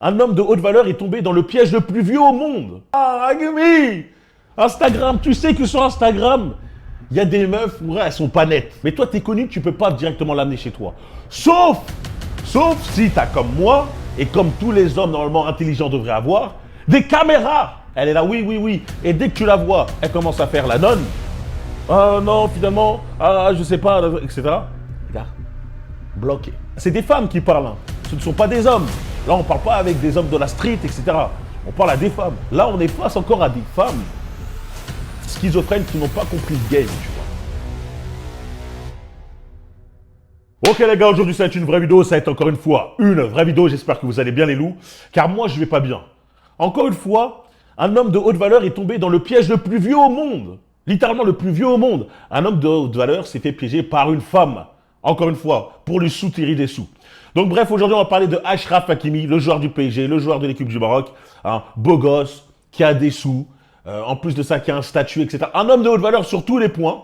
Un homme de haute valeur est tombé dans le piège le plus vieux au monde. Ah, Agumi! Instagram, tu sais que sur Instagram, il y a des meufs, ouais, elles sont pas nettes. Mais toi, t'es connu, tu peux pas directement l'amener chez toi. Sauf si t'as comme moi, et comme tous les hommes normalement intelligents devraient avoir, des caméras. Elle est là, oui, oui, oui. Et dès que tu la vois, elle commence à faire la nonne. Ah non, finalement, ah, je sais pas, etc. Regarde, bloqué. C'est des femmes qui parlent, hein. Ce ne sont pas des hommes. Là, on ne parle pas avec des hommes de la street, etc. On parle à des femmes. Là, on est face encore à des femmes schizophrènes qui n'ont pas compris le game, tu vois. Ok les gars, aujourd'hui ça va être une vraie vidéo, ça va être encore une fois une vraie vidéo, j'espère que vous allez bien les loups, car moi je vais pas bien. Encore une fois, un homme de haute valeur est tombé dans le piège le plus vieux au monde. Littéralement le plus vieux au monde. Un homme de haute valeur s'est fait piéger par une femme. Encore une fois, pour lui soutirer des sous. Donc bref, aujourd'hui on va parler de Achraf Hakimi, le joueur du PSG, le joueur de l'équipe du Maroc, un beau gosse, qui a des sous, en plus de ça qui a un statut, etc. Un homme de haute valeur sur tous les points,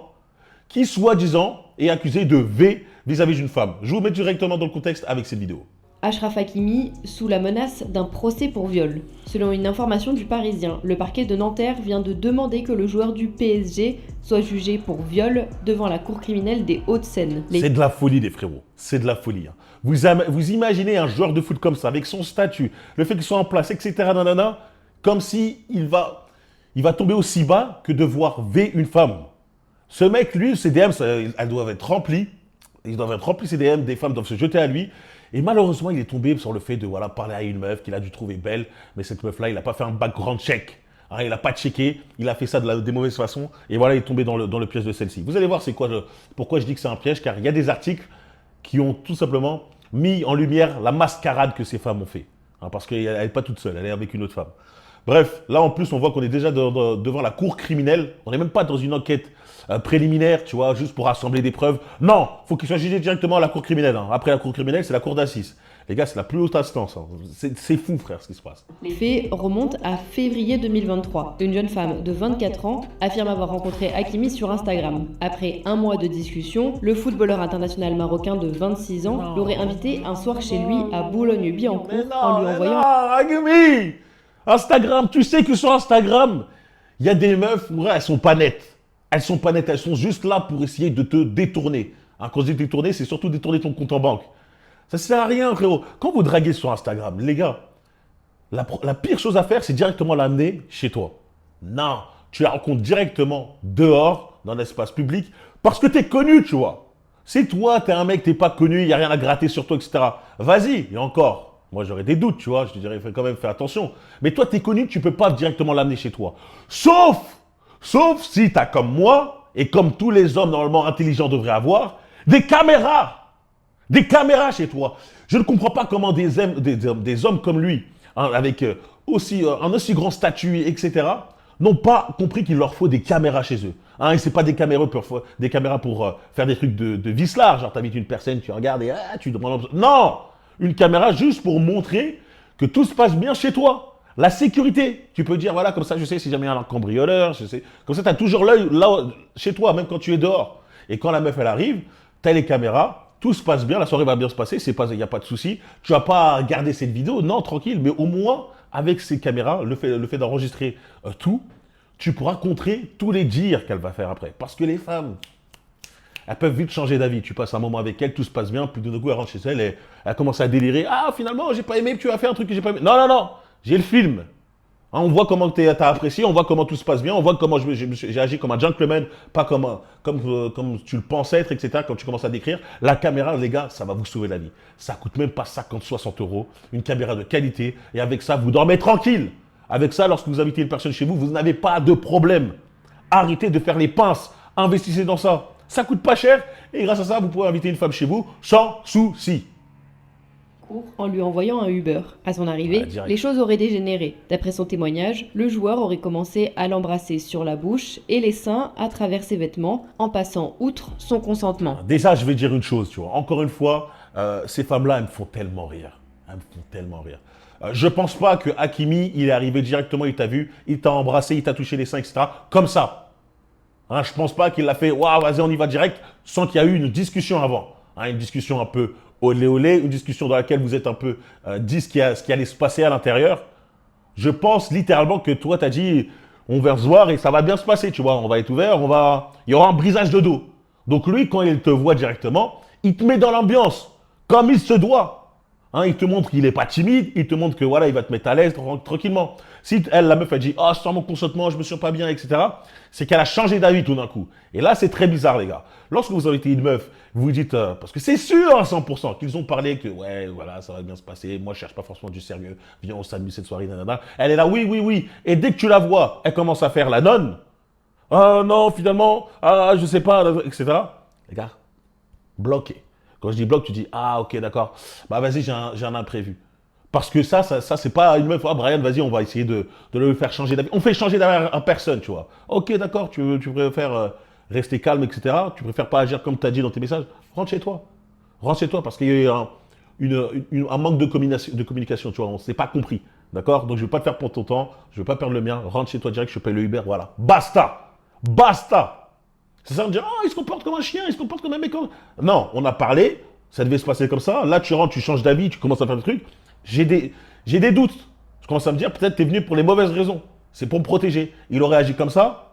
qui soi-disant est accusé de V vis-à-vis d'une femme. Je vous mets directement dans le contexte avec cette vidéo. Achraf Hakimi sous la menace d'un procès pour viol. Selon une information du Parisien, le parquet de Nanterre vient de demander que le joueur du PSG soit jugé pour viol devant la cour criminelle des Hauts-de-Seine. C'est de la folie les frérots, c'est de la folie. Hein. Vous imaginez un joueur de foot comme ça, avec son statut, le fait qu'il soit en place, etc. Nanana, comme si il va tomber aussi bas que de voir V une femme. Ce mec, lui, ses DM, elles doivent être remplies. Ils doivent être remplis, ses DM, des femmes doivent se jeter à lui. Et malheureusement, il est tombé sur le fait de parler à une meuf qu'il a dû trouver belle. Mais cette meuf-là, il n'a pas fait un background check. Hein, il n'a pas checké. Il a fait ça des mauvaises façons. Et voilà, il est tombé dans le piège de celle-ci. Vous allez voir pourquoi je dis que c'est un piège. Car il y a des articles qui ont tout simplement mis en lumière la mascarade que ces femmes ont fait. Hein, parce qu'elle n'est pas toute seule, elle est avec une autre femme. Bref, là en plus, on voit qu'on est déjà devant la cour criminelle. On n'est même pas dans une enquête préliminaire, tu vois, juste pour rassembler des preuves. Non, il faut qu'il soit jugé directement à la cour criminelle. Hein. Après la cour criminelle, c'est la cour d'assises. Les gars, c'est la plus haute instance. Hein. C'est fou, frère, ce qui se passe. Les faits remontent à février 2023. Une jeune femme de 24 ans affirme avoir rencontré Hakimi sur Instagram. Après un mois de discussion, le footballeur international marocain de 26 ans l'aurait invité un soir chez lui à Boulogne-Billancourt en lui envoyant... Hakimi, Instagram, tu sais que sur Instagram, il y a des meufs, ouais, elles sont pas nettes. Elles sont pas nettes, elles sont juste là pour essayer de te détourner. Hein, quand je dis détourner, c'est surtout détourner ton compte en banque. Ça sert à rien, frérot. Quand vous draguez sur Instagram, les gars, la pire chose à faire, c'est directement l'amener chez toi. Non, tu la rencontres directement dehors, dans l'espace public, parce que tu es connu, tu vois. C'est toi, tu es un mec, tu n'es pas connu, il n'y a rien à gratter sur toi, etc. Vas-y, et encore. Moi, j'aurais des doutes, tu vois. Je te dirais, quand même, fais attention. Mais toi, tu es connu, tu ne peux pas directement l'amener chez toi. Sauf si tu as comme moi, et comme tous les hommes normalement intelligents devraient avoir, des caméras. Des caméras chez toi. Je ne comprends pas comment des hommes comme lui, hein, avec un aussi grand statut, etc., n'ont pas compris qu'il leur faut des caméras chez eux. Hein, et ce n'est pas des caméras pour faire des trucs de vicelard. Genre, tu invites une personne, tu regardes et tu demandes... Non! Une caméra juste pour montrer que tout se passe bien chez toi. La sécurité. Tu peux dire, voilà, comme ça, je sais si jamais il y a un cambrioleur, je sais. Comme ça, tu as toujours l'œil là, chez toi, même quand tu es dehors. Et quand la meuf, elle arrive, tu as les caméras, tout se passe bien, la soirée va bien se passer, il n'y a pas de souci. Tu vas pas garder cette vidéo, non, tranquille, mais au moins, avec ces caméras, le fait d'enregistrer tout, tu pourras contrer tous les dires qu'elle va faire après. Parce que les femmes... elles peuvent vite changer d'avis. Tu passes un moment avec elle, tout se passe bien, puis d'un coup, elle rentre chez elle et elle commence à délirer. Ah, finalement, j'ai pas aimé, tu as fait un truc que j'ai pas aimé. Non, non, non, j'ai le film. Hein, on voit comment tu as apprécié, on voit comment tout se passe bien, on voit comment j'ai agi comme un gentleman, pas comme tu le pensais être, etc. Quand tu commences à décrire, la caméra, les gars, ça va vous sauver la vie. Ça coûte même pas 50, 60 euros. Une caméra de qualité. Et avec ça, vous dormez tranquille. Avec ça, lorsque vous invitez une personne chez vous, vous n'avez pas de problème. Arrêtez de faire les pinces. Investissez dans ça. Ça coûte pas cher et grâce à ça, vous pouvez inviter une femme chez vous sans souci. En lui envoyant un Uber. À son arrivée, les choses auraient dégénéré. D'après son témoignage, le joueur aurait commencé à l'embrasser sur la bouche et les seins à travers ses vêtements, en passant outre son consentement. Déjà, je vais dire une chose, tu vois. Encore une fois, ces femmes-là, elles me font tellement rire. Elles me font tellement rire. Je pense pas que Hakimi, il est arrivé directement, il t'a vu, il t'a embrassé, il t'a touché les seins, etc. Comme ça. Hein, je pense pas qu'il l'a fait, waouh, vas-y, on y va direct, sans qu'il y ait eu une discussion avant. hein, une discussion un peu olé olé, une discussion dans laquelle vous êtes un peu dit ce qui allait se passer à l'intérieur. Je pense littéralement que toi, tu as dit, on va se voir et ça va bien se passer, tu vois. On va être ouvert, il y aura un brisage de dos. Donc lui, quand il te voit directement, il te met dans l'ambiance, comme il se doit. Hein, il te montre qu'il n'est pas timide, il te montre que voilà, il va te mettre à l'aise tranquillement. Si elle, la meuf, elle dit « Ah, sans mon consentement, je me sens pas bien, etc. » c'est qu'elle a changé d'avis tout d'un coup. Et là, c'est très bizarre, les gars. Lorsque vous avez été une meuf, vous vous dites, parce que c'est sûr à 100% qu'ils ont parlé que, ouais, voilà, ça va bien se passer, moi, je cherche pas forcément du sérieux, viens, on s'amuse cette soirée, nanana. Elle est là, oui, oui, oui. Et dès que tu la vois, elle commence à faire la nonne. Ah non, finalement, ah, je sais pas, etc. Les gars, bloqué. Quand je dis bloc, tu dis, ah, ok, d'accord. Bah, vas-y, j'ai un imprévu. Parce que ça c'est pas une meuf, ah, Brian, vas-y, on va essayer de le faire changer d'avis. On fait changer d'avis à personne, tu vois. Ok, d'accord, tu préfères rester calme, etc. Tu préfères pas agir comme tu as dit dans tes messages. Rentre chez toi. Rentre chez toi parce qu'il y a eu un manque de communication, tu vois. On s'est pas compris, d'accord. Donc, je ne veux pas te faire prendre ton temps, je ne veux pas perdre le mien. Rentre chez toi direct, je paye le Uber, voilà. Basta. Basta. C'est ça, on me dit, oh, il se comporte comme un chien, il se comporte comme un mec. Non, on a parlé, ça devait se passer comme ça. Là, tu rentres, tu changes d'avis, tu commences à faire des trucs. J'ai des doutes. Je commence à me dire, peut-être tu es venu pour les mauvaises raisons. C'est pour me protéger. Il aurait agi comme ça,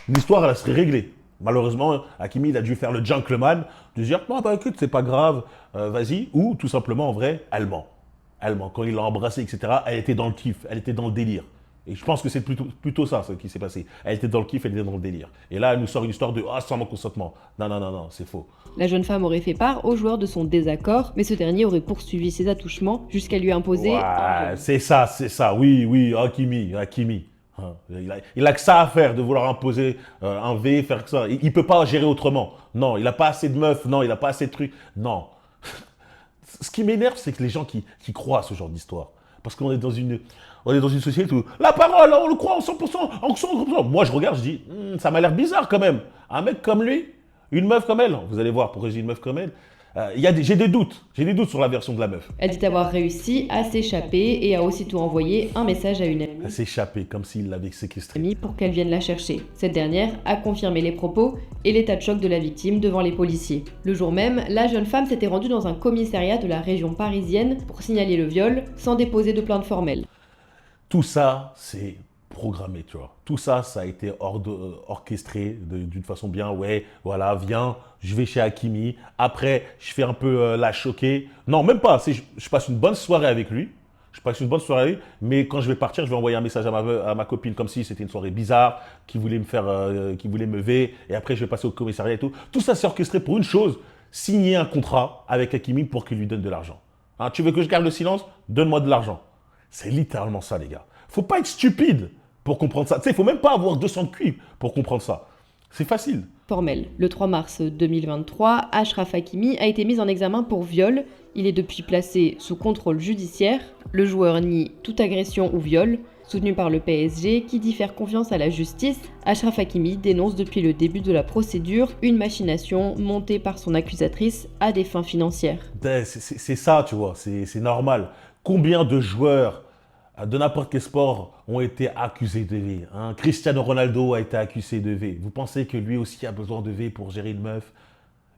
l'histoire, elle serait réglée. Malheureusement, Hakimi, il a dû faire le gentleman, de dire, non, bah écoute, c'est pas grave, vas-y. Ou tout simplement, en vrai, elle ment. Elle ment. Quand il l'a embrassée, etc., elle était dans le kiff, elle était dans le délire. Et je pense que c'est plutôt ça, ce qui s'est passé. Elle était dans le kiff, elle était dans le délire. Et là, elle nous sort une histoire de « Ah, sans mon consentement ». Non, non, non, non, c'est faux. La jeune femme aurait fait part au joueur de son désaccord, mais ce dernier aurait poursuivi ses attouchements jusqu'à lui imposer... Ouais, c'est ça, oui, oui, Hakimi. Hein, il a que ça à faire, de vouloir imposer un V, faire que ça. Il ne peut pas gérer autrement. Non, il n'a pas assez de meufs, non, il n'a pas assez de trucs. Non. Ce qui m'énerve, c'est que les gens qui croient à ce genre d'histoire. Parce qu'on est dans une société où la parole, on le croit en 100%, en 100%. Moi, je regarde, je dis, ça m'a l'air bizarre quand même. Un mec comme lui, une meuf comme elle, vous allez voir pourquoi j'ai une meuf comme elle, j'ai des doutes sur la version de la meuf. Elle dit avoir réussi à s'échapper et a aussitôt envoyé un message à une amie. Elle s'est échappée, comme s'il l'avait séquestrée. Pour qu'elle vienne la chercher. Cette dernière a confirmé les propos et l'état de choc de la victime devant les policiers. Le jour même, la jeune femme s'était rendue dans un commissariat de la région parisienne pour signaler le viol sans déposer de plainte formelle. Tout ça, c'est programmé, tu vois. Tout ça, ça a été orchestré d'une façon bien. Ouais, voilà, viens, je vais chez Hakimi. Après, je fais un peu la choquer. Non, même pas. Je passe une bonne soirée avec lui. Mais quand je vais partir, je vais envoyer un message à ma copine comme si c'était une soirée bizarre, qui voulait me ver. Et après, je vais passer au commissariat et tout. Tout ça, c'est orchestré pour une chose, signer un contrat avec Hakimi pour qu'il lui donne de l'argent. Hein, tu veux que je garde le silence? Donne-moi de l'argent. C'est littéralement ça, les gars. Faut pas être stupide pour comprendre ça. Tu sais, il faut même pas avoir 200 de QI pour comprendre ça. C'est facile. Formel. Le 3 mars 2023, Achraf Hakimi a été mis en examen pour viol. Il est depuis placé sous contrôle judiciaire. Le joueur nie toute agression ou viol. Soutenu par le PSG, qui dit faire confiance à la justice, Achraf Hakimi dénonce depuis le début de la procédure une machination montée par son accusatrice à des fins financières. C'est ça, tu vois, c'est normal. Combien de joueurs de n'importe quel sport ont été accusés de V, hein? Cristiano Ronaldo a été accusé de V. Vous pensez que lui aussi a besoin de V pour gérer une meuf?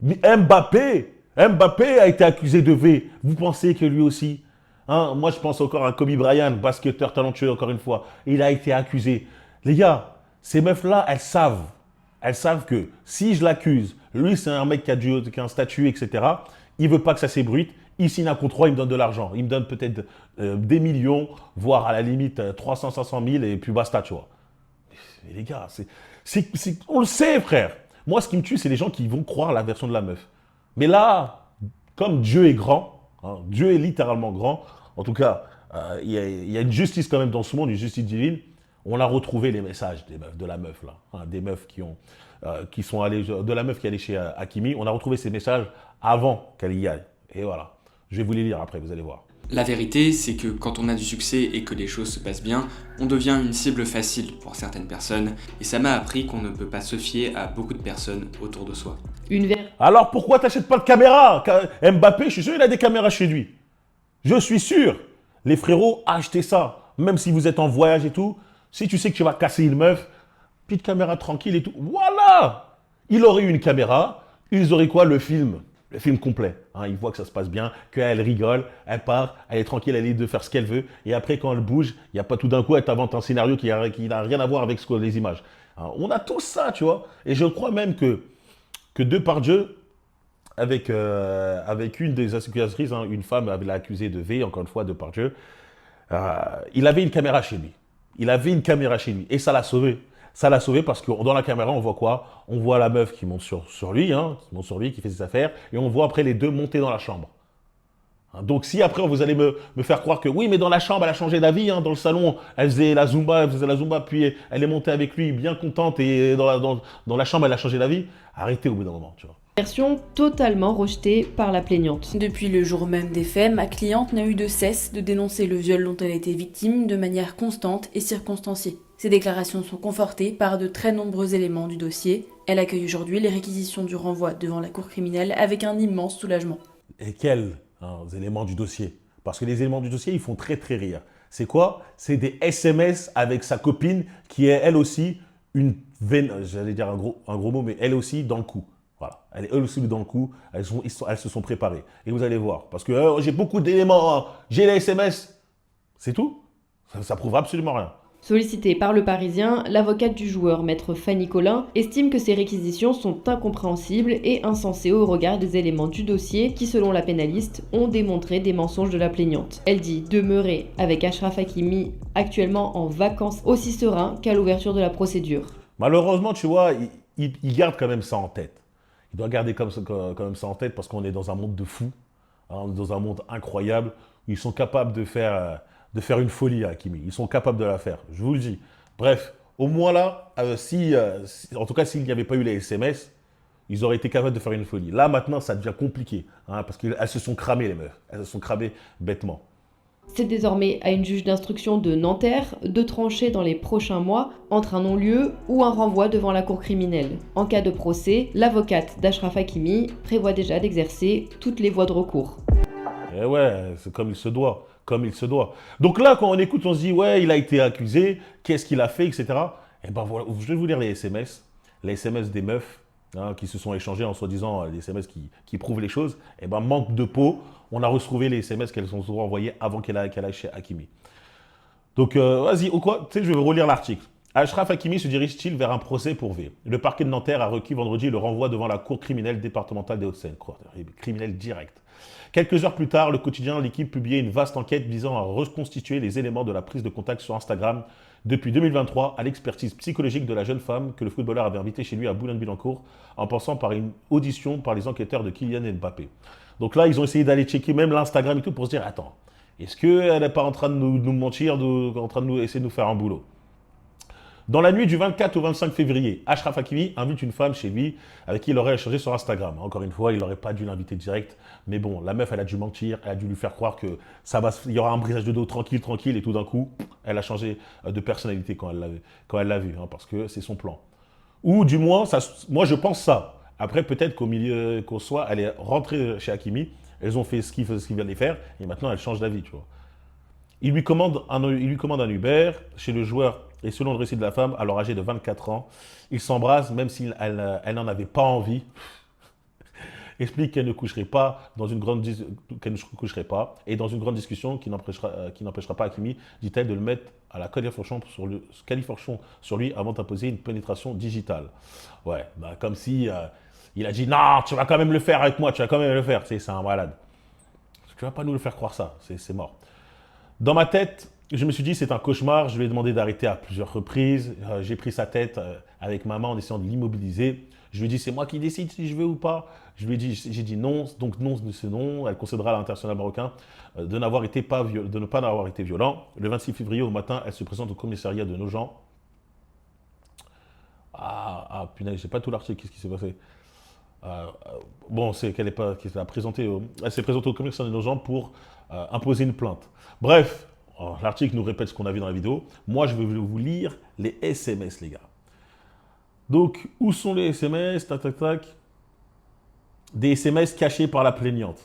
Mais Mbappé a été accusé de V. Vous pensez que lui aussi, hein? Moi, je pense encore à Kobe Bryant, basketteur talentueux, encore une fois. Il a été accusé. Les gars, ces meufs-là, elles savent. Elles savent que si je l'accuse, lui, c'est un mec qui a un statut, etc. Il ne veut pas que ça s'ébruite. Il signe un contrat, il me donne de l'argent. Il me donne peut-être des millions, voire à la limite 300, 500 000 et puis basta, tu vois. Mais les gars, on le sait, frère. Moi, ce qui me tue, c'est les gens qui vont croire la version de la meuf. Mais là, comme Dieu est grand, hein, Dieu est littéralement grand, en tout cas, il y a une justice quand même dans ce monde, une justice divine. On a retrouvé les messages des meufs, de la meuf là, hein, des meufs qui sont allées, de la meuf qui est allée chez Hakimi. On a retrouvé ces messages avant qu'elle y aille. Et voilà. Je vais vous les lire après, vous allez voir. La vérité, c'est que quand on a du succès et que les choses se passent bien, on devient une cible facile pour certaines personnes, et ça m'a appris qu'on ne peut pas se fier à beaucoup de personnes autour de soi. Alors pourquoi t'achètes pas de caméra? Mbappé, je suis sûr il a des caméras chez lui. Je suis sûr. Les frérots, achetez ça. Même si vous êtes en voyage et tout, si tu sais que tu vas casser une meuf, petite caméra tranquille et tout. Voilà. Il aurait eu une caméra, ils auraient quoi? Le film Le film complet. Hein, il voit que ça se passe bien, qu'elle rigole, elle part, elle est tranquille, elle est libre de faire ce qu'elle veut. Et après, quand elle bouge, il n'y a pas tout d'un coup, elle t'invente un scénario qui n'a rien à voir avec les images. Hein, on a tous ça, tu vois. Et je crois même que Depardieu, avec une des accusatrices, hein, une femme avait accusé de V, encore une fois, Depardieu, il avait une caméra chez lui. Il avait une caméra chez lui. Et ça l'a sauvé. Ça l'a sauvé parce que dans la caméra, on voit quoi? On voit la meuf qui monte sur lui, hein, qui monte sur lui, qui fait ses affaires, et on voit après les deux monter dans la chambre. Hein, donc si après vous allez me faire croire que oui, mais dans la chambre, elle a changé d'avis, hein, dans le salon, elle faisait la Zumba, puis elle est montée avec lui, bien contente, et dans la chambre, elle a changé d'avis, arrêtez au bout d'un moment, tu vois. Version totalement rejetée par la plaignante. Depuis le jour même des faits, ma cliente n'a eu de cesse de dénoncer le viol dont elle a été victime de manière constante et circonstanciée. Ces déclarations sont confortées par de très nombreux éléments du dossier. Elle accueille aujourd'hui les réquisitions du renvoi devant la cour criminelle avec un immense soulagement. Et quels éléments du dossier? Parce que les éléments du dossier, ils font très très rire. C'est quoi? C'est des SMS avec sa copine qui est elle aussi une veine, j'allais dire un gros mot, mais elle aussi dans le coup. Voilà, elle est aussi dans le coup, elles se sont préparées. Et vous allez voir, parce que j'ai beaucoup d'éléments, hein. J'ai les SMS, c'est tout. Ça prouve absolument rien. Sollicitée par le Parisien, l'avocate du joueur, maître Fanny Collin, estime que ces réquisitions sont incompréhensibles et insensées au regard des éléments du dossier qui, selon la pénaliste, ont démontré des mensonges de la plaignante. Elle dit demeurer avec Achraf Hakimi actuellement en vacances aussi serein qu'à l'ouverture de la procédure. Malheureusement, tu vois, il garde quand même ça en tête. Il doit garder quand même ça en tête parce qu'on est dans un monde de fous, hein, on est dans un monde incroyable où ils sont capables de faire une folie à Hakimi. Ils sont capables de la faire, je vous le dis. Bref, au moins là, en tout cas, s'il n'y avait pas eu les SMS, ils auraient été capables de faire une folie. Là, maintenant, ça devient compliqué, hein, parce qu'elles se sont cramées, les meufs. Elles se sont cramées bêtement. C'est désormais à une juge d'instruction de Nanterre de trancher dans les prochains mois entre un non-lieu ou un renvoi devant la cour criminelle. En cas de procès, l'avocate d'Achraf Hakimi prévoit déjà d'exercer toutes les voies de recours. Eh ouais, c'est comme il se doit, comme il se doit. Donc là, quand on écoute, on se dit, ouais, il a été accusé, qu'est-ce qu'il a fait, etc. Eh ben voilà, je vais vous lire les SMS des meufs, hein, qui se sont échangés en soi-disant des SMS qui prouvent les choses. Eh ben manque de peau, on a retrouvé les SMS qu'elles sont souvent envoyées avant qu'elle aille chez Hakimi. Donc vas-y, ou quoi, tu sais, je vais relire l'article. Achraf Hakimi se dirige-t-il vers un procès pour V? Le parquet de Nanterre a requis vendredi le renvoi devant la cour criminelle départementale des Hauts-de-Seine. Criminel direct. Quelques heures plus tard, le quotidien L'équipe publiait une vaste enquête visant à reconstituer les éléments de la prise de contact sur Instagram depuis 2023 à l'expertise psychologique de la jeune femme que le footballeur avait invitée chez lui à Boulogne-Billancourt en passant par une audition par les enquêteurs de Kylian Mbappé. Donc là, ils ont essayé d'aller checker même l'Instagram et tout pour se dire, attends, est-ce qu'elle n'est pas en train de nous mentir, en train de essayer de nous faire un boulot? Dans la nuit du 24 au 25 février, Achraf Hakimi invite une femme chez lui avec qui il aurait échangé sur Instagram. Encore une fois, il n'aurait pas dû l'inviter direct. Mais bon, la meuf, elle a dû mentir, elle a dû lui faire croire que il y aura un brisage de dos tranquille, et tout d'un coup, elle a changé de personnalité quand elle l'a vu, hein, parce que c'est son plan. Ou du moins, moi je pense ça. Après, peut-être qu'au soir, elle est rentrée chez Hakimi, elles ont fait ce qu'ils viennent de faire, et maintenant elle change d'avis, tu vois. Il lui commande un Uber chez le joueur. Et selon le récit de la femme, alors âgée de 24 ans, ils s'embrassent même si elle n'en avait pas envie. Explique qu'elle ne coucherait pas et dans une grande discussion qui n'empêchera pas Hakimi, dit-elle, de le mettre à la califourchon sur lui avant d'imposer une pénétration digitale. Ouais, bah, comme si il a dit non, tu vas quand même le faire avec moi, tu vas quand même le faire. C'est un malade. Tu vas pas nous le faire croire ça, c'est mort. Dans ma tête, je me suis dit c'est un cauchemar, je lui ai demandé d'arrêter à plusieurs reprises, j'ai pris sa tête avec ma main en essayant de l'immobiliser. Je lui ai dit c'est moi qui décide si je veux ou pas. J'ai dit non, donc non c'est non. Elle concédera à l'international marocain de ne pas avoir été violent. Le 26 février au matin, elle se présente au commissariat de Nogent. Punaise, j'ai pas tout l'article, qu'est-ce qui s'est passé? Bon, c'est qu'elle elle s'est présentée au commissariat de Nogent pour imposer une plainte. Bref, l'article nous répète ce qu'on a vu dans la vidéo. Moi, je vais vous lire les SMS, les gars. Donc, où sont les SMS? Tac, tac, tac. Des SMS cachés par la plaignante.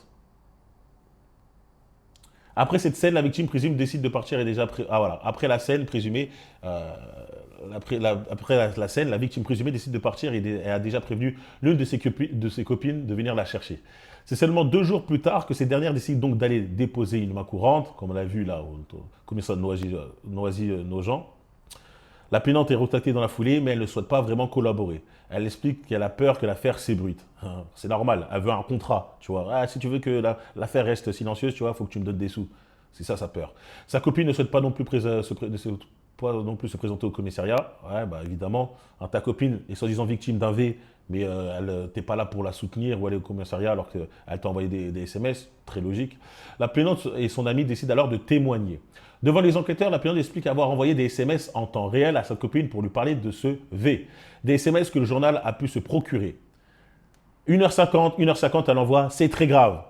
Après cette scène, la victime présume décide de partir et déjà... voilà. Après la scène présumée, après la scène, la victime présumée décide de partir et a déjà prévenu l'une de ses copines de venir la chercher. C'est seulement 2 jours plus tard que ces dernières décident donc d'aller déposer une main courante, comme on l'a vu là au commissariat de Noisy-Nogent. La plaignante est recontactée dans la foulée, mais elle ne souhaite pas vraiment collaborer. Elle explique qu'elle a peur que l'affaire s'ébruite. C'est normal, elle veut un contrat, tu vois. Ah, si tu veux que l'affaire reste silencieuse, tu vois, il faut que tu me donnes des sous. C'est ça sa peur. Sa copine ne souhaite pas non plus se présenter au commissariat. Ouais, bah évidemment, ta copine est soi-disant victime d'un V, mais t'es pas là pour la soutenir ou aller au commissariat alors qu'elle t'a envoyé des SMS, très logique. La plaignante et son ami décident alors de témoigner. Devant les enquêteurs, la plaignante explique avoir envoyé des SMS en temps réel à sa copine pour lui parler de ce V. Des SMS que le journal a pu se procurer. 1h50, elle envoie, c'est très grave.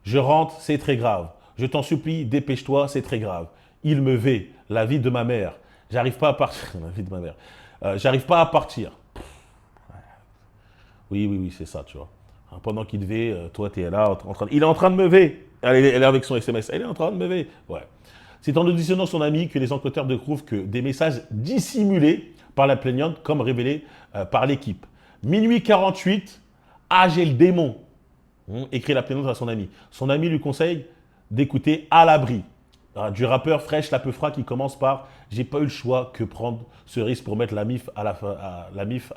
Je rentre, c'est très grave. Je t'en supplie, dépêche-toi, c'est très grave. Il me V, la vie de ma mère. J'arrive pas à partir. La vie de ma mère. J'arrive pas à partir. Oui, c'est ça, tu vois. Pendant qu'il V, toi, tu es là, il est en train de me V. Elle est avec son SMS. Elle est en train de me V. Ouais. C'est en auditionnant son ami que les enquêteurs découvrent que des messages dissimulés par la plaignante, comme révélé par l'équipe. Minuit 48, j'ai le démon, écrit la plaignante à son ami. Son ami lui conseille d'écouter À l'abri, du rappeur Fresh Lapefra qui commence par « J'ai pas eu le choix que prendre ce risque pour mettre la MIF à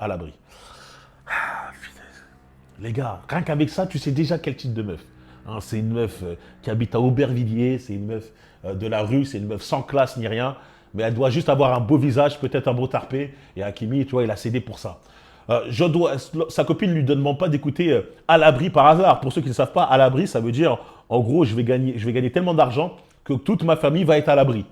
l'abri ». Les gars, rien qu'avec ça, tu sais déjà quel type de meuf. C'est une meuf qui habite à Aubervilliers, c'est une meuf de la rue, c'est une meuf sans classe ni rien, mais elle doit juste avoir un beau visage, peut-être un beau tarpé, et Hakimi, tu vois, il a cédé pour ça. Sa copine ne lui demande pas d'écouter À l'abri par hasard. Pour ceux qui ne savent pas, À l'abri, ça veut dire, en gros, je vais gagner tellement d'argent que toute ma famille va être à l'abri.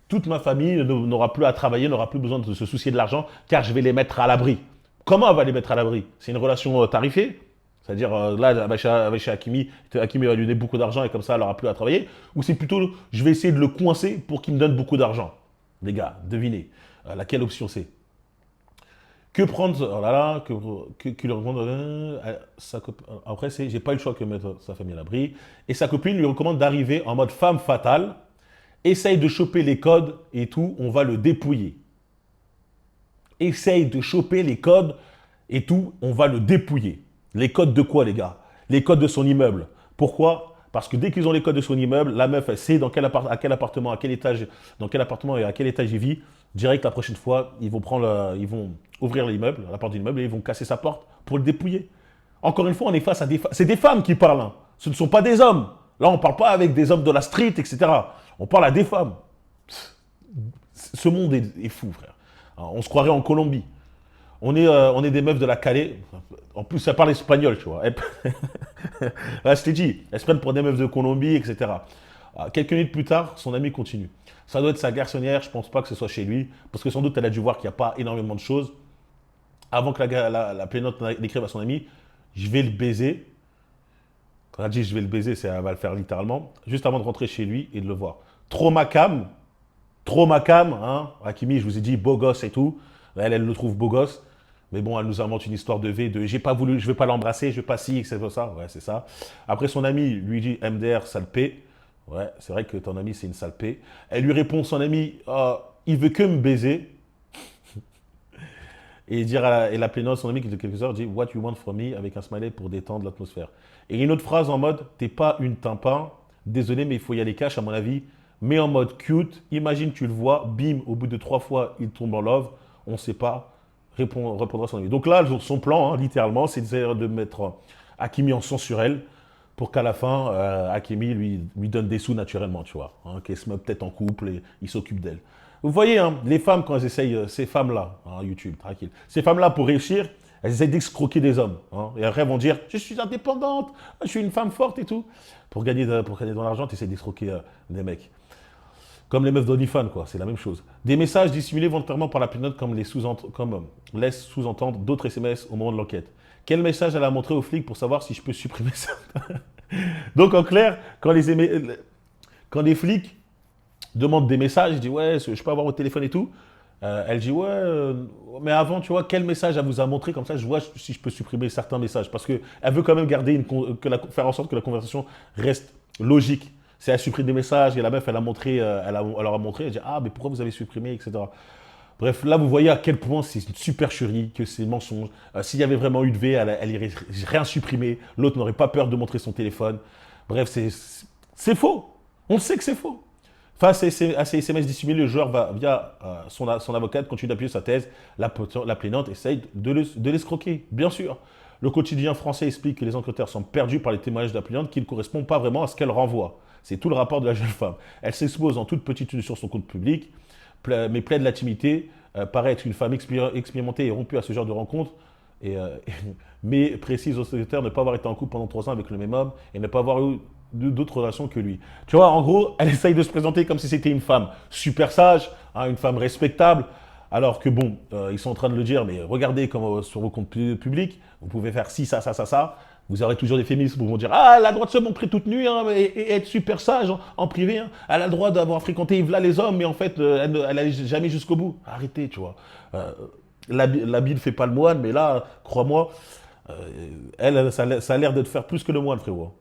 Toute ma famille n'aura plus à travailler, n'aura plus besoin de se soucier de l'argent, car je vais les mettre à l'abri. Comment elle va les mettre à l'abri? C'est une relation tarifée? C'est-à-dire, là, elle va chez Hakimi, Hakimi va lui donner beaucoup d'argent et comme ça, elle n'aura plus à travailler. Ou c'est plutôt, je vais essayer de le coincer pour qu'il me donne beaucoup d'argent. Les gars, devinez, laquelle option c'est? Que prendre, oh là là, que lui recommande, après c'est, j'ai pas eu le choix que mettre sa famille à l'abri. Et sa copine lui recommande d'arriver en mode femme fatale, essaye de choper les codes et tout, on va le dépouiller. Essaye de choper les codes et tout, on va le dépouiller. Les codes de quoi, les gars? Les codes de son immeuble. Pourquoi? Parce que dès qu'ils ont les codes de son immeuble, la meuf, elle sait dans quel appartement, à quel étage, dans quel appartement et à quel étage il vit. Direct, la prochaine fois, ils vont ouvrir l'immeuble, la porte de l'immeuble, et ils vont casser sa porte pour le dépouiller. Encore une fois, on est face à des femmes. C'est des femmes qui parlent. Hein. Ce ne sont pas des hommes. Là, on ne parle pas avec des hommes de la street, etc. On parle à des femmes. Ce monde est fou, frère. Alors, on se croirait en Colombie. On est des meufs de la Calais. En plus, ça parle espagnol, tu vois. Là, je t'ai dit, elles se prennent pour des meufs de Colombie, etc. Quelques minutes plus tard, son ami continue. Ça doit être sa garçonnière, je ne pense pas que ce soit chez lui, parce que sans doute, elle a dû voir qu'il n'y a pas énormément de choses. Avant que la plaignante n'écrive à son ami, je vais le baiser. Quand elle dit je vais le baiser, elle va le faire littéralement, juste avant de rentrer chez lui et de le voir. Trop ma cam, hein. Hakimi, je vous ai dit, beau gosse et tout. Elle le trouve beau gosse. Mais bon, elle nous invente une histoire de V, de j'ai pas voulu, je vais pas l'embrasser, je vais pas si, c'est ça. Ouais, c'est ça. Après, son ami lui dit MDR, sale P. Ouais, c'est vrai que ton ami, c'est une sale P. Elle lui répond, son ami, il veut que me baiser. Et la plaignante, son ami, qui de quelques heures, dit What you want from me avec un smiley pour détendre l'atmosphère. Et une autre phrase en mode t'es pas une tympan, désolé, mais il faut y aller cash, à mon avis. Mais en mode cute, imagine, tu le vois, bim, au bout de 3 fois, il tombe en love, on sait pas. Répondra son ami. Donc là, son plan, hein, littéralement, c'est de mettre Hakimi en sang sur elle pour qu'à la fin, Hakimi lui donne des sous naturellement, tu vois. Hein, qu'elle se met peut-être en couple et il s'occupe d'elle. Vous voyez, hein, les femmes, quand elles essayent, ces femmes-là, hein, YouTube, tranquille, ces femmes-là, pour réussir, elles essayent d'escroquer des hommes. Hein, et après, elles vont dire je suis indépendante, je suis une femme forte et tout. Pour gagner de l'argent, tu essaies d'escroquer des mecs. Comme les meufs d'OnlyFans, quoi, c'est la même chose. Des messages dissimulés volontairement par la plaignante comme laissent sous-entendre d'autres SMS au moment de l'enquête. Quel message elle a montré aux flics pour savoir si je peux supprimer ça? Donc en clair, quand les flics demandent des messages, je dis ouais, je peux avoir votre téléphone et tout. Elle dit ouais, mais avant, tu vois, quel message elle vous a montré, comme ça je vois si je peux supprimer certains messages. Parce qu'elle veut quand même garder faire en sorte que la conversation reste logique. Si elle supprime des messages et la meuf, elle leur a montré, elle dit ah, mais pourquoi vous avez supprimé, etc. Bref, là, vous voyez à quel point c'est une supercherie, que c'est mensonge. S'il y avait vraiment eu de V, elle irait rien supprimer. L'autre n'aurait pas peur de montrer son téléphone. Bref, c'est faux. On sait que c'est faux. Face à ces SMS dissimulés, le joueur va, via son avocate, continue d'appuyer sa thèse. La plaignante essaye de l'escroquer, bien sûr. Le quotidien français explique que les enquêteurs sont perdus par les témoignages de la plaignante qui ne correspondent pas vraiment à ce qu'elle renvoie. C'est tout le rapport de la jeune femme. Elle s'expose en toute petite tenue sur son compte public, mais plaide l'intimité, paraît être une femme expérimentée et rompue à ce genre de rencontre, mais précise au secrétaire ne pas avoir été en couple pendant 3 ans avec le même homme et ne pas avoir eu d'autres relations que lui. Tu vois, en gros, elle essaye de se présenter comme si c'était une femme super sage, hein, une femme respectable, alors que bon, ils sont en train de le dire, mais regardez comme sur vos comptes publics, vous pouvez faire ci, ça, ça, ça, ça. Vous aurez toujours des féministes qui vont dire « Ah, elle a le droit de se montrer toute nue hein, et être super sage en privé. Hein. Elle a le droit d'avoir fréquenté là les hommes, mais en fait, elle n'allait jamais jusqu'au bout. » Arrêtez, tu vois. L'habit ne fait pas le moine, mais là, crois-moi, ça a l'air de faire plus que le moine, frérot.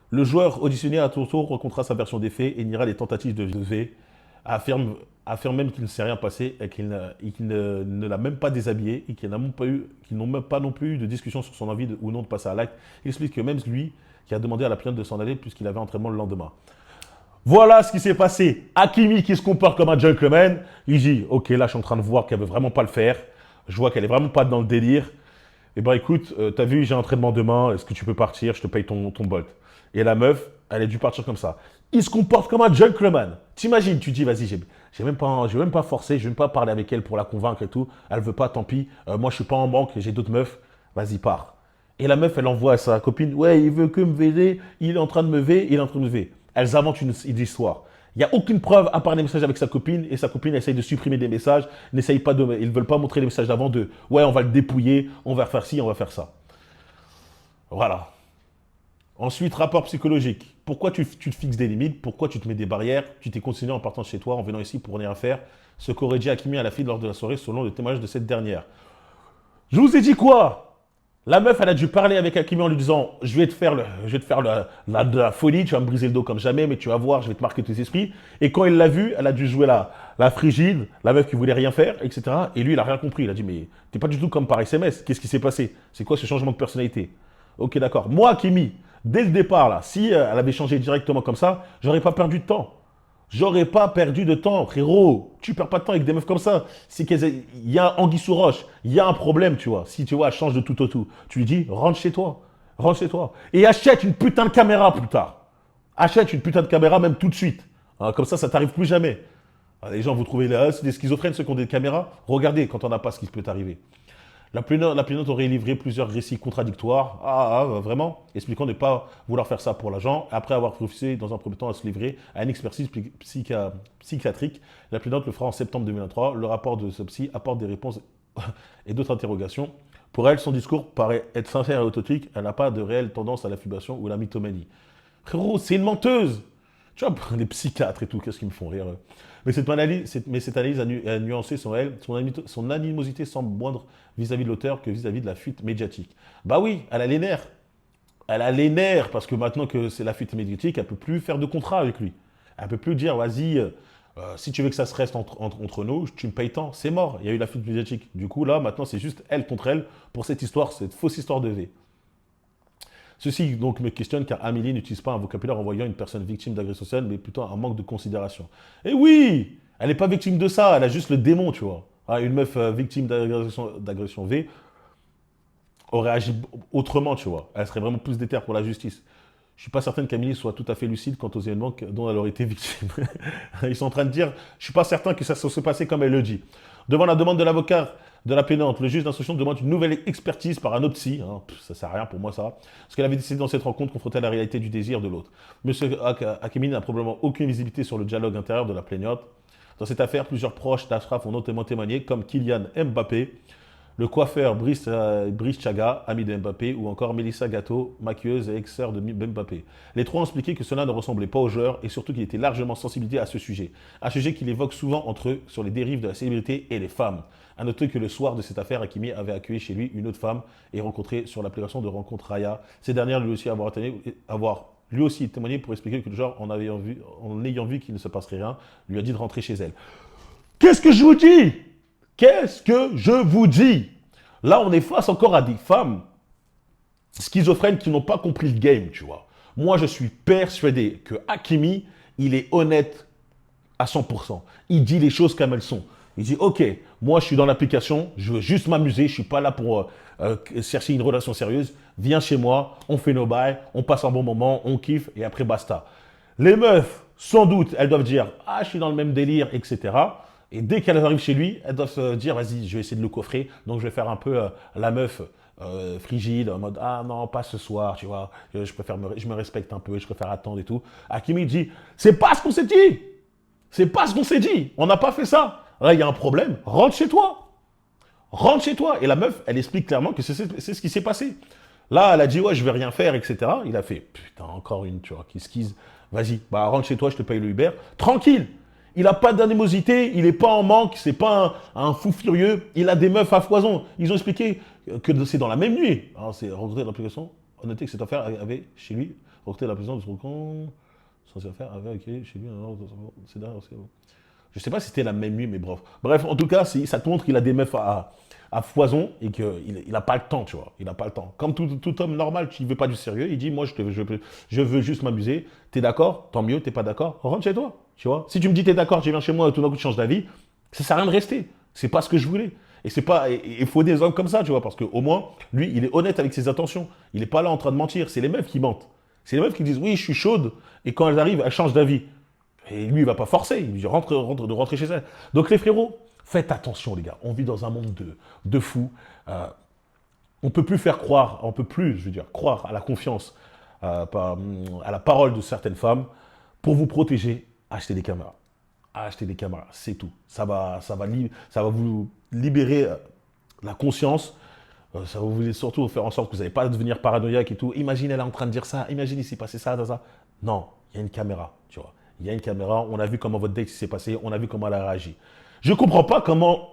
Le joueur auditionné à son tour racontera sa version des faits et niera les tentatives de V, affirme même qu'il ne s'est rien passé et qu'il ne l'a même pas déshabillé et qu'ils n'ont même pas non plus eu de discussion sur son envie ou non de passer à l'acte. Il explique que même lui, qui a demandé à la plaignante de s'en aller puisqu'il avait entraînement le lendemain. Voilà ce qui s'est passé. Hakimi qui se comporte comme un gentleman, il dit « Ok, là je suis en train de voir qu'elle veut vraiment pas le faire. Je vois qu'elle est vraiment pas dans le délire. Eh ben écoute, t'as vu, j'ai un entraînement demain, est-ce que tu peux partir? Je te paye ton Bolt. » Et la meuf, elle a dû partir comme ça. Il se comporte comme un gentleman. T'imagines, tu dis, vas-y, j'ai même pas forcé, je vais même pas parler avec elle pour la convaincre et tout. Elle veut pas, tant pis. Moi, je suis pas en manque, j'ai d'autres meufs. Vas-y, pars. Et la meuf, elle envoie à sa copine, ouais, il veut que me vaider, il est en train de me veiller, il est en train de me veiller. Elles inventent une histoire. Il n'y a aucune preuve à part des messages avec sa copine et sa copine essaye de supprimer des messages. Ils ne veulent pas montrer les messages d'avant de, ouais, on va le dépouiller, on va faire ci, on va faire ça. Voilà. Ensuite, rapport psychologique. Pourquoi tu te fixes des limites? Pourquoi tu te mets des barrières? Tu t'es consigné en partant de chez toi, en venant ici pour rien faire. Ce qu'aurait dit Hakimi à la fille lors de la soirée, selon le témoignage de cette dernière. Je vous ai dit quoi? La meuf, elle a dû parler avec Hakimi en lui disant « Je vais te faire de la folie, tu vas me briser le dos comme jamais, mais tu vas voir, je vais te marquer tes esprits. » Et quand il l'a vu, elle a dû jouer la frigide, la meuf qui voulait rien faire, etc. Et lui, il n'a rien compris. Il a dit « Mais t'es pas du tout comme par SMS. Qu'est-ce qui s'est passé? C'est quoi ce changement de personnalité ?» Ok, d'accord. Moi, Hakimi, dès le départ, là, si elle avait changé directement comme ça, j'aurais pas perdu de temps. J'aurais pas perdu de temps, frérot. Tu perds pas de temps avec des meufs comme ça. C'est qu'il y a anguille sous roche. Il y a un problème, tu vois. Si tu vois, elle change de tout au tout. Tu lui dis, rentre chez toi. Rentre chez toi. Et achète une putain de caméra plus tard. Achète une putain de caméra même tout de suite. Hein, comme ça t'arrive plus jamais. Ah, les gens, vous trouvez là, c'est des schizophrènes ceux qui ont des caméras. Regardez quand on n'a pas ce qui peut t'arriver. La plaignante aurait livré plusieurs récits contradictoires, vraiment, expliquant ne pas vouloir faire ça pour l'argent, après avoir refusé dans un premier temps à se livrer à une expertise psychiatrique. La plaignante le fera en septembre 2023. Le rapport de ce psy apporte des réponses et d'autres interrogations. Pour elle, son discours paraît être sincère et authentique. Elle n'a pas de réelle tendance à l'affubation ou à la mythomanie. Frérot, c'est une menteuse. Tu vois, les psychiatres et tout, qu'est-ce qu'ils me font rire. Mais cette analyse a nuancé son animosité semble moindre vis-à-vis de l'auteur que vis-à-vis de la fuite médiatique. Bah oui, elle a les nerfs. Elle a les nerfs parce que maintenant que c'est la fuite médiatique, elle ne peut plus faire de contrat avec lui. Elle ne peut plus dire, vas-y, si tu veux que ça se reste entre nous, tu me payes tant. C'est mort, il y a eu la fuite médiatique. Du coup, là, maintenant, c'est juste elle contre elle pour cette histoire, cette fausse histoire de V. Ceci donc me questionne car Amélie n'utilise pas un vocabulaire en voyant une personne victime d'agression sexuelle, mais plutôt un manque de considération. Et oui, elle n'est pas victime de ça, elle a juste le démon, tu vois. Une meuf victime d'agression V aurait agi autrement, tu vois. Elle serait vraiment plus déterre pour la justice. Je ne suis pas certain qu'Amélie soit tout à fait lucide quant aux événements dont elle aurait été victime. Ils sont en train de dire, je ne suis pas certain que ça se passait comme elle le dit. Devant la demande de l'avocat de la plaignante, le juge d'instruction demande une nouvelle expertise par un autre psy. Ça ne sert à rien pour moi, ça. Parce qu'elle avait décidé dans cette rencontre confrontée à la réalité du désir de l'autre. Monsieur Hakimi n'a probablement aucune visibilité sur le dialogue intérieur de la plaignante. Dans cette affaire, plusieurs proches d'Achraf ont notamment témoigné, comme Kylian Mbappé, le coiffeur Brice Chaga, ami de Mbappé, ou encore Mélissa Gatto, maquilleuse et ex-sœur de Mbappé. Les trois ont expliqué que cela ne ressemblait pas au joueur et surtout qu'il était largement sensibilisé à ce sujet. Un sujet qu'il évoque souvent entre eux sur les dérives de la célébrité et les femmes. À noter que le soir de cette affaire, Hakimi avait accueilli chez lui une autre femme et rencontré sur l'application de rencontre Raya. Ces dernières lui aussi avoir lui aussi témoigné pour expliquer que le genre, en ayant vu qu'il ne se passerait rien, lui a dit de rentrer chez elle. Qu'est-ce que je vous dis? Qu'est-ce que je vous dis? Là, on est face encore à des femmes schizophrènes qui n'ont pas compris le game, tu vois. Moi, je suis persuadé que Hakimi, il est honnête à 100%. Il dit les choses comme elles sont. Il dit, ok, moi, je suis dans l'application, je veux juste m'amuser, je ne suis pas là pour chercher une relation sérieuse. Viens chez moi, on fait nos bails, on passe un bon moment, on kiffe, et après, basta. Les meufs, sans doute, elles doivent dire, ah, je suis dans le même délire, etc. Et dès qu'elles arrivent chez lui, elles doivent se dire, vas-y, je vais essayer de le coffrer. Donc, je vais faire un peu la meuf frigide, en mode, ah non, pas ce soir, tu vois. Je me respecte un peu, je préfère attendre et tout. Hakimi dit, c'est pas ce qu'on s'est dit. C'est pas ce qu'on s'est dit. On n'a pas fait ça. Là, il y a un problème. Rentre chez toi. Rentre chez toi. Et la meuf, elle explique clairement que c'est ce qui s'est passé. Là, elle a dit, ouais, je vais rien faire, etc. Il a fait, putain, encore une, tu vois, qui skise. Vas-y, bah, rentre chez toi, je te paye le Uber. Tranquille. Il n'a pas d'animosité, il n'est pas en manque, c'est pas un fou furieux. Il a des meufs à foison. Ils ont expliqué que c'est dans la même nuit. Alors, c'est rencontrer l'application. On notait que cette affaire avait chez lui, rencontrer l'application de son compte. Sans affaire avait chez lui. C'est derrière aussi. Je ne sais pas si c'était la même nuit, mais bref. Bref, en tout cas, ça te montre qu'il a des meufs à foison et qu'il n'a pas le temps, tu vois. Il n'a pas le temps. Comme tout homme normal qui ne veut pas du sérieux, il dit, moi, je veux juste m'amuser. T'es d'accord? Tant mieux. T'es pas d'accord? Rentre chez toi, tu vois. Si tu me dis t'es d'accord, tu viens chez moi et tout d'un coup tu changes d'avis, ça ne sert à rien de rester. C'est pas ce que je voulais. Et c'est pas, il faut des hommes comme ça, tu vois, parce qu'au moins, lui, il est honnête avec ses intentions. Il n'est pas là en train de mentir. C'est les meufs qui mentent. C'est les meufs qui disent, oui, je suis chaude. Et quand elles arrivent, elles changent d'avis. Et lui, il ne va pas forcer, il dit de rentrer chez elle. Donc les frérots, faites attention les gars, on vit dans un monde de fous. On ne peut plus faire croire, on ne peut plus, je veux dire, croire à la confiance, à la parole de certaines femmes. Pour vous protéger, achetez des caméras. Achetez des caméras, c'est tout. Ça va vous libérer la conscience. Ça va vous surtout faire en sorte que vous n'allez pas devenir paranoïaque et tout. Imaginez, elle est en train de dire ça, imaginez s'il passait ça, ça. Non, il y a une caméra, tu vois. Il y a une caméra, on a vu comment votre date s'est passé, on a vu comment elle a réagi. Je ne comprends pas comment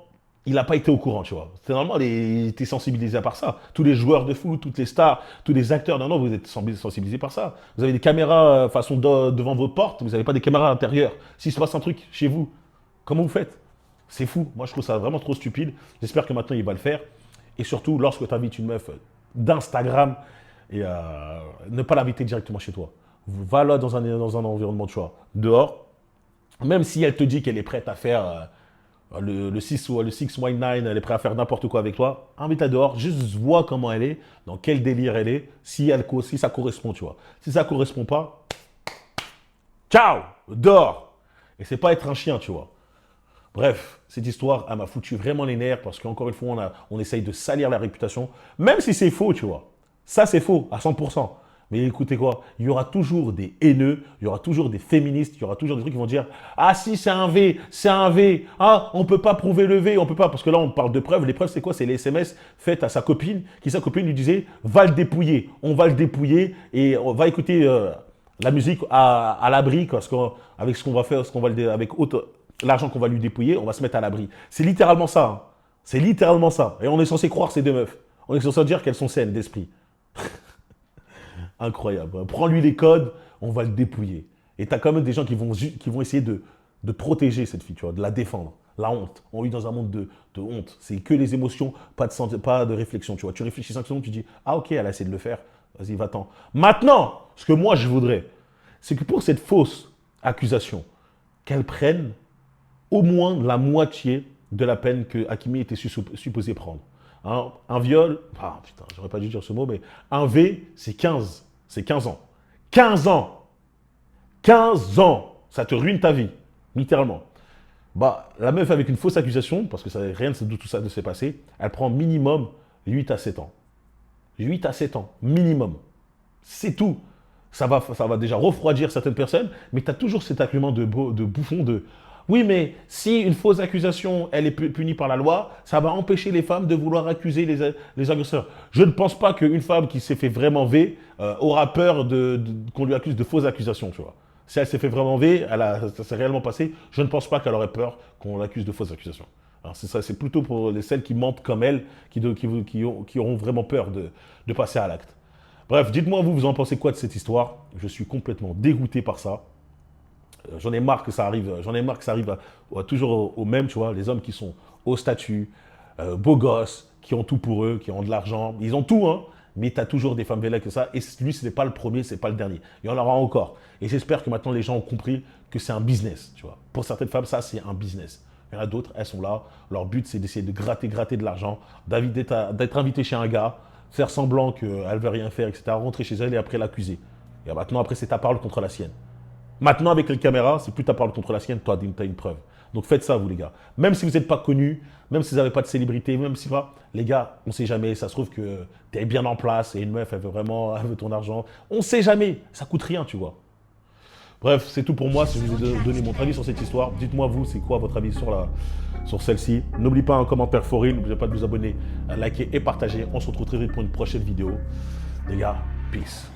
il n'a pas été au courant, tu vois. C'est normalement, il était sensibilisé par ça. Tous les joueurs de foot, toutes les stars, tous les acteurs, non, vous êtes sensibilisés par ça. Vous avez des caméras façon devant vos portes, vous n'avez pas des caméras à l'intérieur. S'il se passe un truc chez vous, comment vous faites? C'est fou. Moi, je trouve ça vraiment trop stupide. J'espère que maintenant, il va le faire. Et surtout, lorsque tu invites une meuf d'Instagram, et ne pas l'inviter directement chez toi. Va là dans un environnement, tu vois, dehors. Même si elle te dit qu'elle est prête à faire le 6 ou le 619, elle est prête à faire n'importe quoi avec toi, invite-la dehors, juste vois comment elle est, dans quel délire elle est, si ça correspond, tu vois. Si ça ne correspond pas, ciao, dehors. Et c'est pas être un chien, tu vois. Bref, cette histoire, elle m'a foutu vraiment les nerfs parce qu'encore une fois, on essaye de salir la réputation, même si c'est faux, tu vois. Ça, c'est faux, à 100%. Mais écoutez quoi, il y aura toujours des haineux, il y aura toujours des féministes, il y aura toujours des trucs qui vont dire « Ah si, c'est un V, c'est un V. Ah, on ne peut pas prouver le V, on ne peut pas. » Parce que là, on parle de preuves. Les preuves, c'est quoi? C'est les SMS faites à sa copine, sa copine lui disait « Va le dépouiller. On va le dépouiller et on va écouter la musique à l'abri avec ce qu'on va faire, avec l'argent qu'on va lui dépouiller, on va se mettre à l'abri. » C'est littéralement ça. Hein. C'est littéralement ça. Et on est censé croire ces deux meufs. On est censé dire qu'elles sont saines d'esprit. Incroyable. Prends-lui les codes, on va le dépouiller. Et tu as quand même des gens qui vont essayer de protéger cette fille, tu vois, de la défendre. La honte. On vit dans un monde de honte. C'est que les émotions, pas de réflexion, tu vois. Tu réfléchis 5 secondes, tu dis « Ah ok, elle a essayé de le faire. Vas-y, va-t'en. » Maintenant, ce que moi je voudrais, c'est que pour cette fausse accusation, qu'elle prenne au moins la moitié de la peine que Hakimi était supposé prendre. Hein, un viol, ah putain, j'aurais pas dû dire ce mot, mais un V, c'est 15 ans. 15 ans 15 ans. Ça te ruine ta vie, littéralement. Bah, la meuf avec une fausse accusation, parce que rien de tout ça ne s'est passé, elle prend minimum 8 à 7 ans. 8 à 7 ans, minimum. C'est tout. Ça va déjà refroidir certaines personnes, mais tu as toujours cet argument de bouffon de oui, mais si une fausse accusation, elle est punie par la loi, ça va empêcher les femmes de vouloir accuser les agresseurs. Je ne pense pas qu'une femme qui s'est fait vraiment V aura peur qu'on lui accuse de fausses accusations, tu vois. Si elle s'est fait vraiment V, ça s'est réellement passé, je ne pense pas qu'elle aurait peur qu'on l'accuse de fausses accusations. Alors c'est plutôt pour celles qui mentent comme elle, qui auront vraiment peur de passer à l'acte. Bref, dites-moi vous en pensez quoi de cette histoire? Je suis complètement dégoûté par ça. J'en ai marre que ça arrive, toujours aux mêmes, tu vois, les hommes qui sont au statut, beaux gosses, qui ont tout pour eux, qui ont de l'argent. Ils ont tout, hein, mais tu as toujours des femmes belles que ça. Et lui, ce n'est pas le premier, ce n'est pas le dernier. Il y en aura encore. Et j'espère que maintenant, les gens ont compris que c'est un business, tu vois. Pour certaines femmes, ça, c'est un business. Il y en a d'autres, elles sont là. Leur but, c'est d'essayer de gratter de l'argent, d'être invité chez un gars, faire semblant qu'elle ne veut rien faire, etc. Rentrer chez elle et après l'accuser. Et maintenant, après, c'est ta parole contre la sienne. Maintenant, avec les caméras, c'est plus ta parole contre la sienne, toi, tu as une preuve. Donc faites ça, vous, les gars. Même si vous n'êtes pas connus, même si vous n'avez pas de célébrité, même si, les gars, on ne sait jamais. Ça se trouve que tu es bien en place et une meuf, elle veut ton argent. On ne sait jamais. Ça coûte rien, tu vois. Bref, c'est tout pour moi. Si je vous ai donné mon avis sur cette histoire, dites-moi, vous, c'est quoi votre avis sur celle-ci. N'oubliez pas un commentaire foré. N'oubliez pas de vous abonner, liker et partager. On se retrouve très vite pour une prochaine vidéo. Les gars, peace.